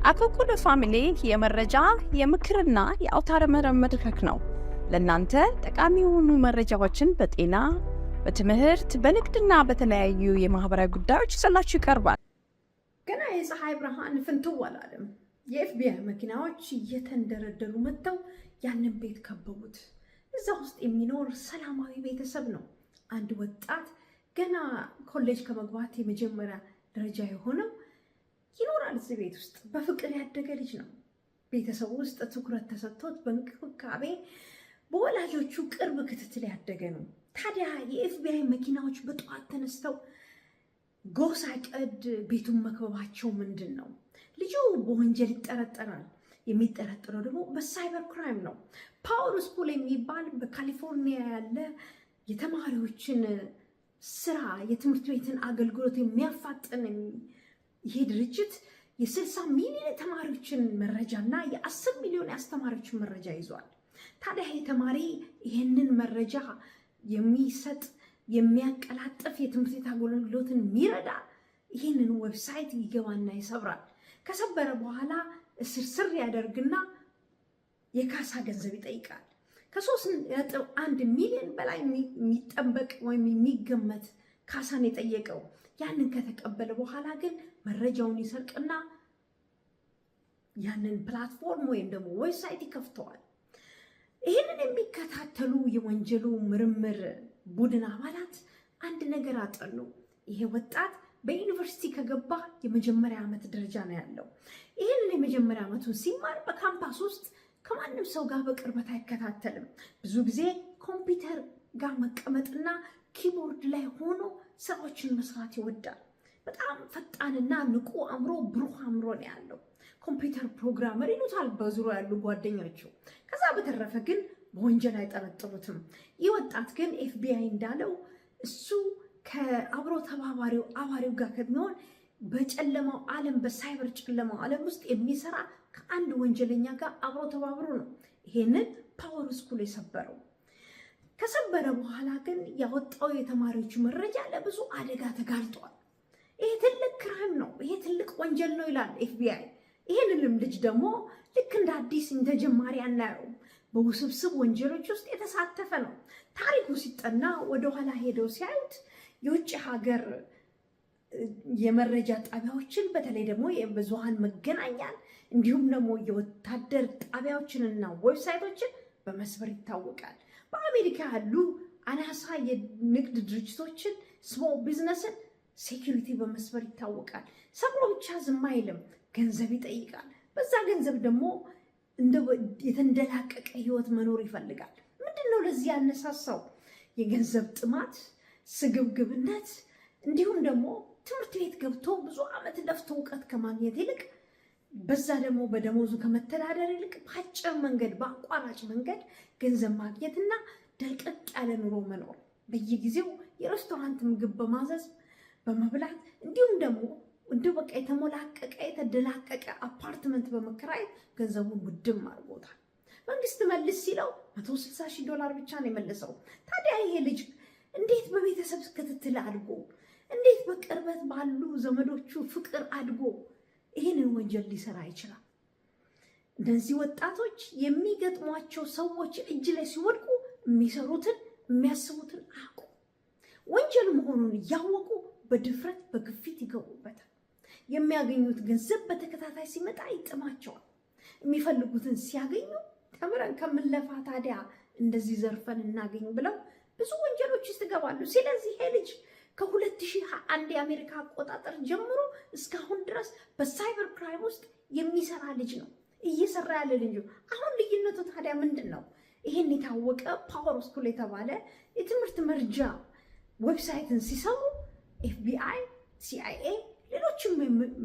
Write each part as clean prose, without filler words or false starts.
አኮኩሉ ፋሚሊ የመረጃ የምክርና የአውታረ መረብ መድረክ ነው። ለእናንተ ጠቃሚ የሆኑ መረጃዎችን በጤና፣ በትምህርት፣ በንግድና በተለያዩ የማህበራዊ ጉዳዮች ይዘላችሁ ይቀርባል። ገና የፀሐይ ብርሃን ፍንትው አላለም። የኤፍቢአይ መኪናዎች እየተንደረደሩ መጥተው ያንን ቤት ከበቡት። እዛ ውስጥ የሚኖር ሰላማዊ ቤተሰብ ነው። አንድ ወጣት ገና ኮሌጅ ከመግባት የመጀመሪያ ደረጃ የሆነው ይኖራል እዚህ ቤት ውስጥ። በፍቅር ያደገ ልጅ ነው። ቤተሰቡ ውስጥ ትኩረት ተሰጥቶት በእንክብካቤ በወላጆቹ ቅርብ ክትትል ያደገ ነው። ታዲያ የኤፍቢአይ መኪናዎች በጠዋት ተነስተው ጎህ ሳይቀድ ቤቱን መክበባቸው ምንድን ነው? ልጁ በወንጀል ይጠረጠራል። የሚጠረጠረው ደግሞ በሳይበር ክራይም ነው። ፓወር ስኩል የሚባል በካሊፎርኒያ ያለ የተማሪዎችን ስራ የትምህርት ቤትን አገልግሎት የሚያፋጥን ይሄ ድርጅት የ60 ሚሊዮን ተማሪዎችን መረጃ እና የ10 ሚሊዮን አስተማሪዎችን መረጃ ይዟል። ታዲያ ይሄ ተማሪ ይሄንን መረጃ የሚሰጥ የሚያቀላጥፍ የትምህርት ቤት አገልግሎትን የሚረዳ ይህንን ዌብሳይት ይገባና ይሰብራል። ከሰበረ በኋላ እስር ያደርግና የካሳ ገንዘብ ይጠይቃል። ከ3.1 ሚሊዮን በላይ የሚጠበቅ ወይም የሚገመት ካሳን የጠየቀው። ያንን ከተቀበለ በኋላ ግን መረጃውን ይሰርቅና ያንን ፕላትፎርም ወይም ደግሞ ዌብሳይት ይከፍተዋል። ይህንን የሚከታተሉ የወንጀሉ ምርምር ቡድን አባላት አንድ ነገር አጠኑ። ይሄ ወጣት በዩኒቨርሲቲ ከገባ የመጀመሪያ ዓመት ደረጃ ነው ያለው። ይህንን የመጀመሪያ ዓመቱን ሲማር በካምፓስ ውስጥ ከማንም ሰው ጋር በቅርበት አይከታተልም። ብዙ ጊዜ ኮምፒውተር ጋር መቀመጥና ኪቦርድ ላይ ሆኖ ስራዎችን መስራት ይወዳል። በጣም ፈጣንና ንቁ አእምሮ፣ ብሩህ አእምሮ ነው ያለው። ኮምፒውተር ፕሮግራመር ይሉታል በዙሪያው ያሉ ጓደኞቹ። ከዛ በተረፈ ግን በወንጀል አይጠረጥሩትም። ይህ ወጣት ግን ኤፍቢአይ እንዳለው እሱ ከአብሮ አባሪው ጋር ከሚሆን በጨለማው ዓለም በሳይበር ጨለማው ዓለም ውስጥ የሚሰራ ከአንድ ወንጀለኛ ጋር አብሮ ተባብሮ ነው ይሄንን ፓወር ስኩል የሰበረው። ከሰበረ በኋላ ግን ያወጣው የተማሪዎቹ መረጃ ለብዙ አደጋ ተጋልጧል። ይሄ ትልቅ ክራይም ነው፣ ይሄ ትልቅ ወንጀል ነው ይላል ኤፍቢአይ። ይሄንንም ልጅ ደግሞ ልክ እንደ አዲስ እንደ ጀማሪ አናየውም። በውስብስብ ወንጀሎች ውስጥ የተሳተፈ ነው። ታሪኩ ሲጠና ወደኋላ ሄደው ሲያዩት የውጭ ሀገር የመረጃ ጣቢያዎችን በተለይ ደግሞ የብዙሃን መገናኛን እንዲሁም ደግሞ የወታደር ጣቢያዎችንና ዌብሳይቶችን በመስበር ይታወቃል። በአሜሪካ ያሉ አናሳ የንግድ ድርጅቶችን ስሞል ቢዝነስን ሴኪሪቲ በመስበር ይታወቃል። ሰብሮ ብቻ ዝም አይልም፣ ገንዘብ ይጠይቃል። በዛ ገንዘብ ደግሞ የተንደላቀቀ ህይወት መኖር ይፈልጋል። ምንድነው ለዚህ ያነሳሳው? የገንዘብ ጥማት፣ ስግብግብነት እንዲሁም ደግሞ ትምህርት ቤት ገብቶ ብዙ ዓመት ለፍቶ እውቀት ከማግኘት ይልቅ በዛ ደግሞ በደሞዙ ከመተዳደር ይልቅ በአጭር መንገድ በአቋራጭ መንገድ ገንዘብ ማግኘትና ደልቀቅ ያለ ኑሮ መኖር፣ በየጊዜው የሬስቶራንት ምግብ በማዘዝ በመብላት እንዲሁም ደግሞ እንዲሁ በቃ የተሞላቀቀ የተደላቀቀ አፓርትመንት በመከራየት ገንዘቡን ውድም አድርጎታል። መንግስት መልስ ሲለው $160,000 ብቻ ነው የመለሰው። ታዲያ ይሄ ልጅ እንዴት በቤተሰብ ክትትል አድጎ እንዴት በቅርበት ባሉ ዘመዶቹ ፍቅር አድጎ ይህንን ወንጀል ሊሰራ ይችላል? እነዚህ ወጣቶች የሚገጥሟቸው ሰዎች እጅ ላይ ሲወድቁ የሚሰሩትን የሚያስቡትን አያውቁ። ወንጀል መሆኑን እያወቁ በድፍረት በግፊት ይገቡበታል። የሚያገኙት ገንዘብ በተከታታይ ሲመጣ ይጥማቸዋል። የሚፈልጉትን ሲያገኙ ተምረን ከምንለፋ ታዲያ እንደዚህ ዘርፈን እናገኝ ብለው ብዙ ወንጀሎች ውስጥ ይገባሉ። ስለዚህ ይሄ ልጅ ከ2021 የአሜሪካ አቆጣጠር ጀምሮ እስካሁን ድረስ በሳይበር ክራይም ውስጥ የሚሰራ ልጅ ነው፣ እየሰራ ያለ ልጅ ነው። አሁን ልዩነቱ ታዲያ ምንድን ነው? ይሄን የታወቀ ፓወር ስኩል የተባለ የትምህርት መርጃ ዌብሳይትን ሲሰሩ ኤፍቢአይ፣ ሲአይኤ፣ ሌሎችም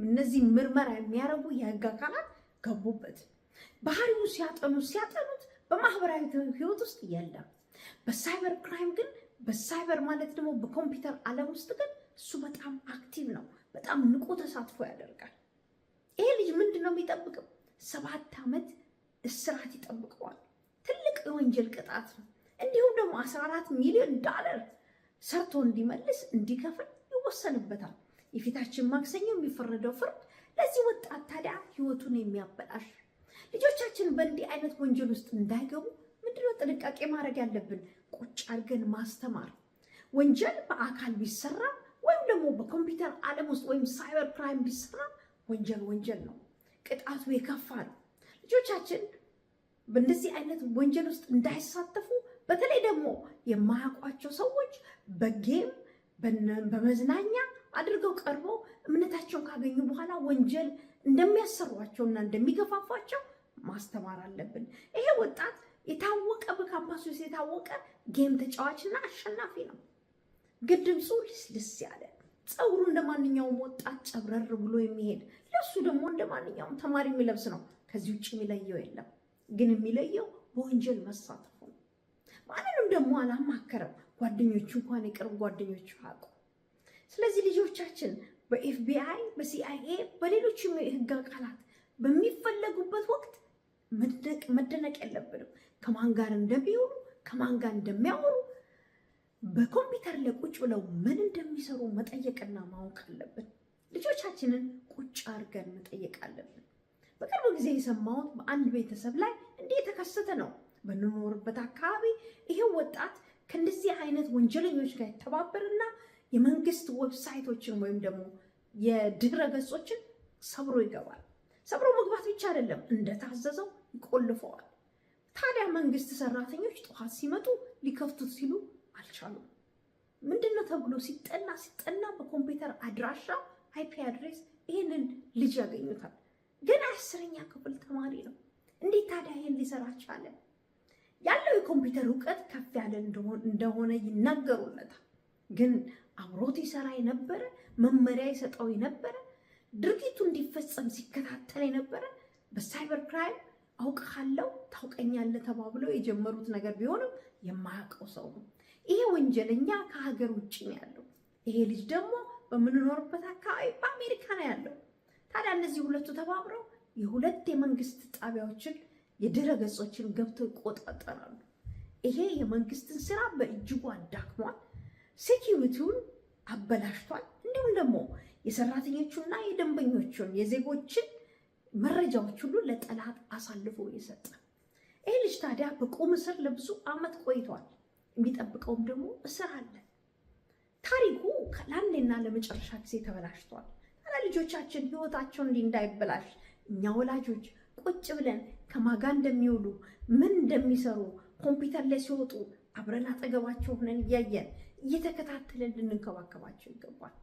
እነዚህ ምርመራ የሚያደርጉ የህግ አካላት ገቡበት። ባህሪው ሲያጠኑት በማህበራዊ ህይወት ውስጥ የለም። በሳይበር ክራይም ግን በሳይበር ማለት ደግሞ በኮምፒውተር ዓለም ውስጥ ግን እሱ በጣም አክቲቭ ነው። በጣም ንቁ ተሳትፎ ያደርጋል። ይሄ ልጅ ምንድን ነው የሚጠብቀው? 7 ዓመት እስራት ይጠብቀዋል። ትልቅ የወንጀል ቅጣት ነው። እንዲሁም ደግሞ $14 ሚሊዮን ሰርቶ እንዲመልስ እንዲከፍል ይወሰንበታል። የፊታችን ማክሰኞ የሚፈረደው ፍርድ ለዚህ ወጣት ታዲያ ህይወቱን የሚያበላሽ ልጆቻችን በእንዲህ አይነት ወንጀል ውስጥ እንዳይገቡ ምንድነው ጥንቃቄ ማድረግ ያለብን? ቁጭ አድርገን ማስተማር። ወንጀል በአካል ቢሰራ ወይም ደግሞ በኮምፒውተር ዓለም ውስጥ ወይም ሳይበር ክራይም ቢሰራ ወንጀል ነው። ቅጣቱ የከፋ ነው። ልጆቻችን በእንደዚህ አይነት ወንጀል ውስጥ እንዳይሳተፉ በተለይ ደግሞ የማያውቋቸው ሰዎች በጌም በመዝናኛ አድርገው ቀርበው እምነታቸውን ካገኙ በኋላ ወንጀል እንደሚያሰሯቸውና እንደሚገፋፏቸው ማስተማር አለብን። ይሄ ወጣት የታወቀ በካምፓስ ውስጥ የታወቀ ጌም ተጫዋችና አሸናፊ ነው። ግን ድምፁ ልስልስ ያለ፣ ፀጉሩ እንደማንኛውም ወጣት ጨብረር ብሎ የሚሄድ ለሱ ደግሞ እንደማንኛውም ተማሪ የሚለብስ ነው። ከዚህ ውጭ የሚለየው የለም። ግን የሚለየው በወንጀል መሳተፉ ነው። ማንንም ደግሞ አላማከረም። ጓደኞቹ እንኳን የቅርብ ጓደኞቹ አያውቁ። ስለዚህ ልጆቻችን በኤፍቢአይ፣ በሲአይኤ፣ በሌሎችም የህግ አካላት በሚፈለጉበት ወቅት መደነቅ የለብንም። ከማን ጋር እንደሚውሉ ከማን ጋር እንደሚያወሩ በኮምፒውተር ላይ ቁጭ ብለው ምን እንደሚሰሩ መጠየቅና ማወቅ አለብን። ልጆቻችንን ቁጭ አድርገን መጠየቅ አለብን። በቅርብ ጊዜ የሰማሁት በአንድ ቤተሰብ ላይ እንዲህ የተከሰተ ነው። በምንኖርበት አካባቢ ይሄው ወጣት ከእንደዚህ አይነት ወንጀለኞች ጋር የተባበርና የመንግስት ዌብሳይቶችን ወይም ደግሞ የድህረ ገጾችን ሰብሮ ይገባል። ሰብሮ መግባት ብቻ አይደለም፣ እንደታዘዘው ይቆልፈዋል። ታዲያ መንግስት ሰራተኞች ጠዋት ሲመጡ ሊከፍቱት ሲሉ አልቻሉም። ምንድነው ተብሎ ሲጠና በኮምፒውተር አድራሻ አይፒ አድሬስ ይህንን ልጅ ያገኙታል። ግን 10ኛ ክፍል ተማሪ ነው። እንዴት ታዲያ ይህን ሊሰራ ቻለ? ያለው የኮምፒውተር እውቀት ከፍ ያለ እንደሆነ ይናገሩለታል። ግን አብሮት ይሰራ የነበረ መመሪያ ይሰጠው የነበረ ድርጊቱ እንዲፈጸም ሲከታተል የነበረ በሳይበር ክራይም አውቃለሁ ታውቀኛለህ ተባብለው የጀመሩት ነገር ቢሆንም የማያውቀው ሰው ነው። ይሄ ወንጀለኛ ከሀገር ውጭ ነው ያለው። ይሄ ልጅ ደግሞ በምንኖርበት አካባቢ በአሜሪካ ነው ያለው። ታዲያ እነዚህ ሁለቱ ተባብረው የሁለት የመንግስት ጣቢያዎችን የድረ ገጾችን ገብተው ይቆጣጠራሉ። ይሄ የመንግስትን ስራ በእጅጉ አዳክሟል፣ ሴኪዩሪቲውን አበላሽቷል። እንዲሁም ደግሞ የሰራተኞቹና የደንበኞቹን የዜጎችን መረጃዎች ሁሉ ለጠላት አሳልፎ የሰጠ ይሄ ልጅ ታዲያ በቁም እስር ለብዙ ዓመት ቆይቷል። የሚጠብቀውም ደግሞ እስር አለ። ታሪኩ ለአንዴና ለመጨረሻ ጊዜ ተበላሽቷል። ታዲያ ልጆቻችን ህይወታቸውን እንዲህ እንዳይበላሽ እኛ ወላጆች ቁጭ ብለን ከማጋ እንደሚውሉ ምን እንደሚሰሩ ኮምፒውተር ላይ ሲወጡ አብረን አጠገባቸው ሆነን እያየን እየተከታተለን ልንንከባከባቸው ይገባል።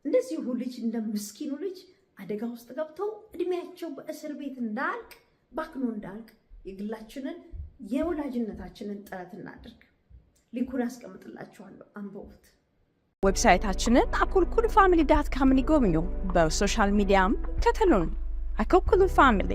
እንደዚሁ ልጅ እንደ ምስኪኑ ልጅ አደጋ ውስጥ ገብተው እድሜያቸው በእስር ቤት እንዳልቅ ባክኖ እንዳልቅ የግላችንን የወላጅነታችንን ጥረት እናድርግ። ሊንኩን አስቀምጥላችኋለሁ፣ አንብቡት። ዌብሳይታችንን akulkulu family.com ይጎብኙ። በሶሻል ሚዲያም ከተሉን። አኩኩሉ ፋሚሊ